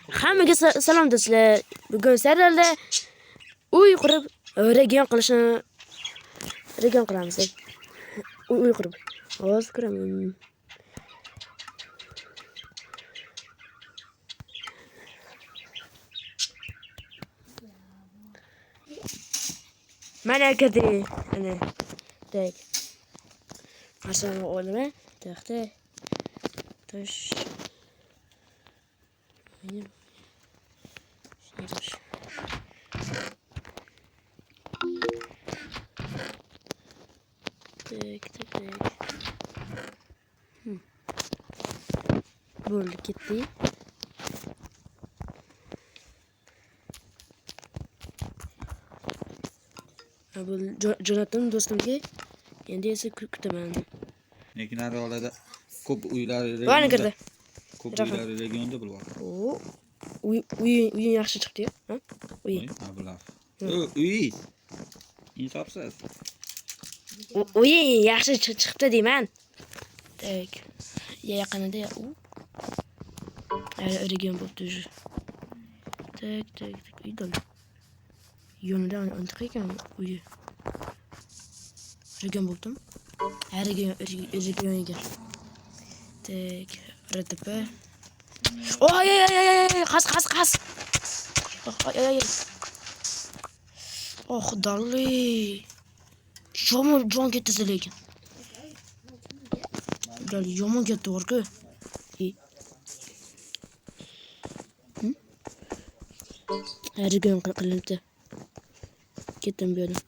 Hammaga salom do'stlar. Bugun serialda uy qurib region qilamiz. Uy qurib. Ovoz kiraman. Mana kirdi. Ana. Tak. Asal olma. Taxta. Tosh. Benim. Tosh. Tak. Bo'ldi ketdi. Bu Jonathan do'stimga endi esa kutaman. Lekin har holda ko'p uylar Bani kirdi. Ko'p uylar regionda bo'lar. Uy yaxshi chiqdi, ha? Uy. Mablag'. Uy. Insofsiz. Uy yaxshi chiqdi deyman. Tak. Yaqinida u. Region bo'ldi. Tak. Uydan. Yonidan antiq ekan uyi. Region bo'ldim. Regionga. Tak. RTP. Oy. Qas. Ay. Oh, xudolli. Jon ketdi lekin. Gal yomon ketdi o'rku. Region qilindi. Ketdim bu yerdan.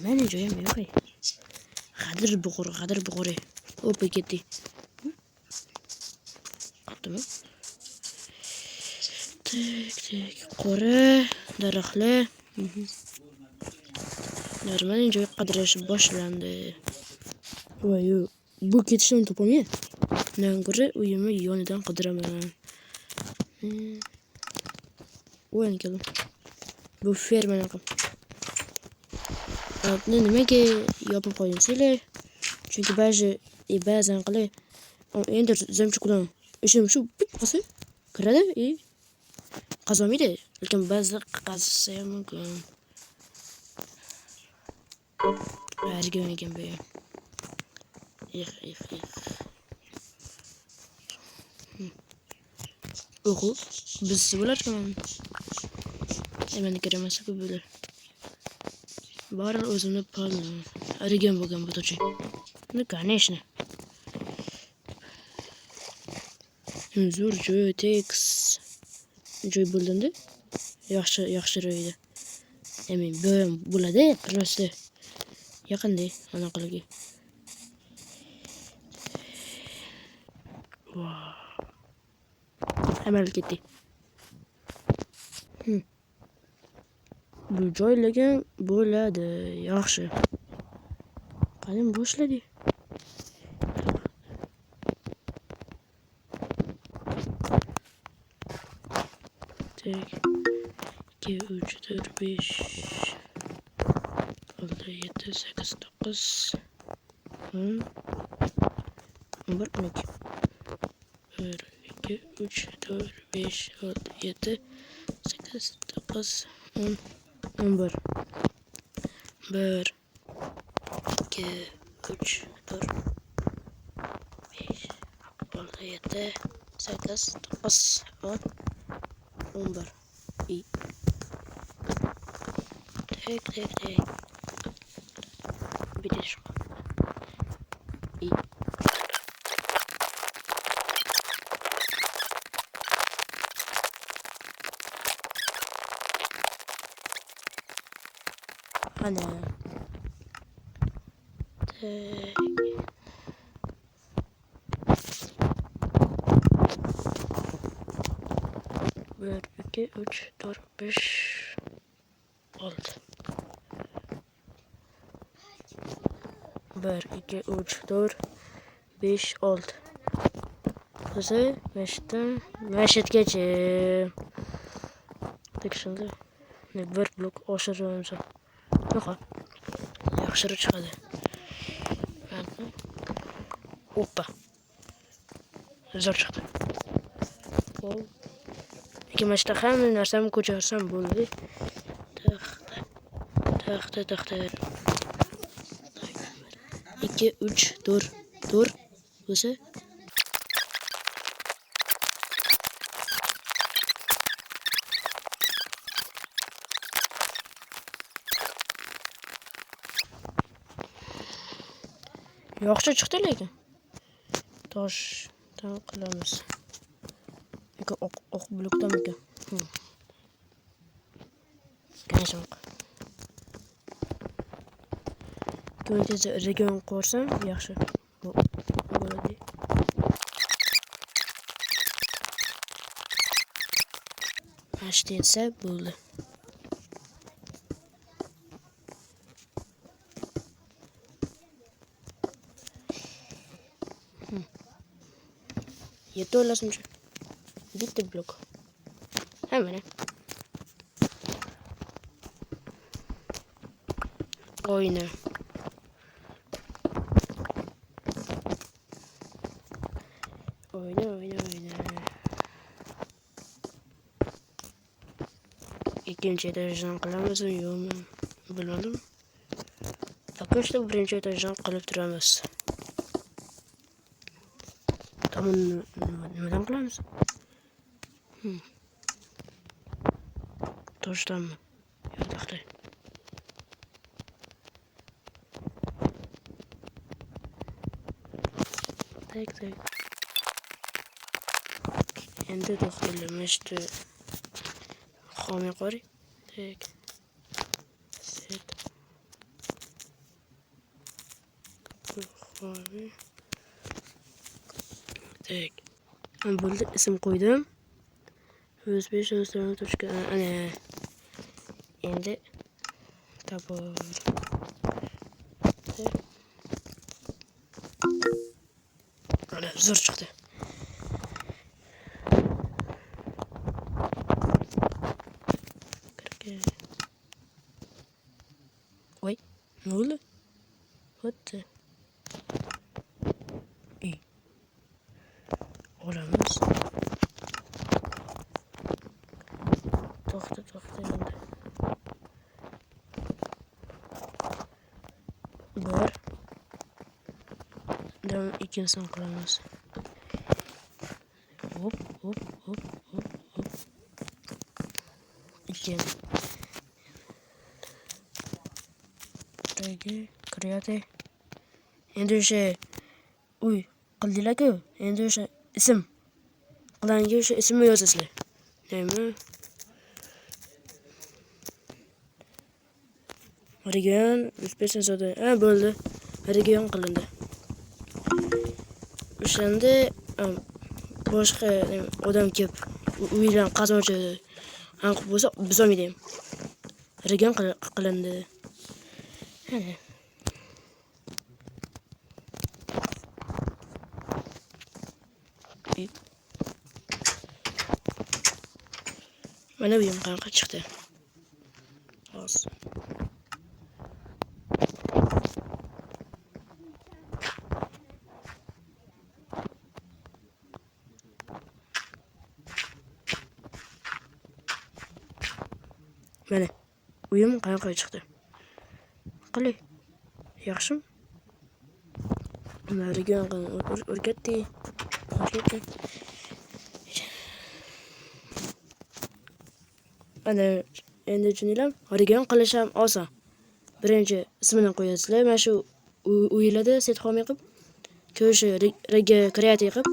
Mana joyim yo'q. G'adir bug'uri. O'pa ketdi. Qaptimi? Tak. Qora, daraxtlar. Mana joy qidirish boshlandi. Voy, bu ketishdan topamay. Nanguri uyimni yonidan qidiraman. O'yin keldim. Bu fermani nimaga yopib qo'yimsizlar? Chunki ba'zan qilay endi zamchiqdan ishim shu qilsa kiradi, qazolmaydi. Lekin ba'zi qazisa ham mumkin. Argan ekan bu. Oho, biz bo'larkan. Hemen giremezse bu böyle. Bari o'zimni pardon. Arigan bo'lgan bu to'chi. Ne конечно. Zo'r joy tekis. Joy bo'ldimda. Yaxshi joyda. Emin bo'ladi, prosta. Yaqinda anaqalarga. Wow. Hemen ketdi. Bu joylagan bo'ladi, yaxshi. Qani boshladi. Tak. 2 3 4 5 6 7 8 9 10 11 1 2 3 4 5 6 7 8 9 10 11 1 2 3 4 5 6 7 8 9 10 11 İyi. Tak. Bir de şu. İyi. Ana. Tak. 1 2 3 4 5 6 1 2 3 4 5 6 Bize meşetgacha. Tak shunda bir blok oshiramiz. Yo'q. Yaxshiroq chiqadi. Oppa. Zo'r chiqdi. Lekin mana shunaqa hamma narsamni ko'chirsam bo'ldi. Taxta. 2, 3, 4 bo'lsa yaxshi chiqdi lekin. Toshdan qilamiz. Yoki oq blokdanmi? Qancha? Ko'ngiz region qo'rsam yaxshi bo'ladi. Ashtensa bo'ldi. Yetti o'ylasimcha. Bitta blok. Mana. Oyna. İkinci etajdan qilamizmi yo'qmi bilmadim. Takmışda birinchi etajdan qilib turamiz. Tamam, nimadan qilamiz? Toshdanmi? Yo'qda. Tak. Endi to'xtalamashdi. Xomiy qori. Tak. Set. Xomiy. Tak. Bo'ldi, ism qo'ydim. O'zbek ana. Endi tabor. Ana zo'r chiqdi. Voy, ne oldu? What the? İyi. Olamaz. Toxta endi. Bor. Devam ikkinchisini qilamiz. Hop. Ikkinchi. Kiryapti. Endi o'sha qildilar-ku. Endi o'sha ism qilanga o'sha ismni yozasizlar. Nima? Region Uzbekistonda bo'ldi. Region qilindi. O'shanda boshqa odam kelib uydan qazonchi qilib bo'lsa, biz olmaydi. Region qilindi. Mana bu ham qanaqa chiqdi. Xo'sh. Mana uyim qanaqa chiqdi. Qilay. Yaxshimi? Region o'rgatdi. Ana endi tushuninglar, region qilish ham oson. Birinchi ismini qo'yasizlar, mana shu uylarda set xomiy qilib, ko'shi rega kreativ qilib,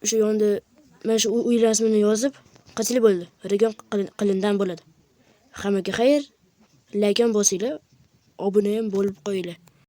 o'sha yonda mana shu uylar ismini yozib, qachlik bo'ldi. Region qilindan bo'ladi. Hammaga xayr, like ham bosinglar, obuna ham bo'lib qo'yinglar.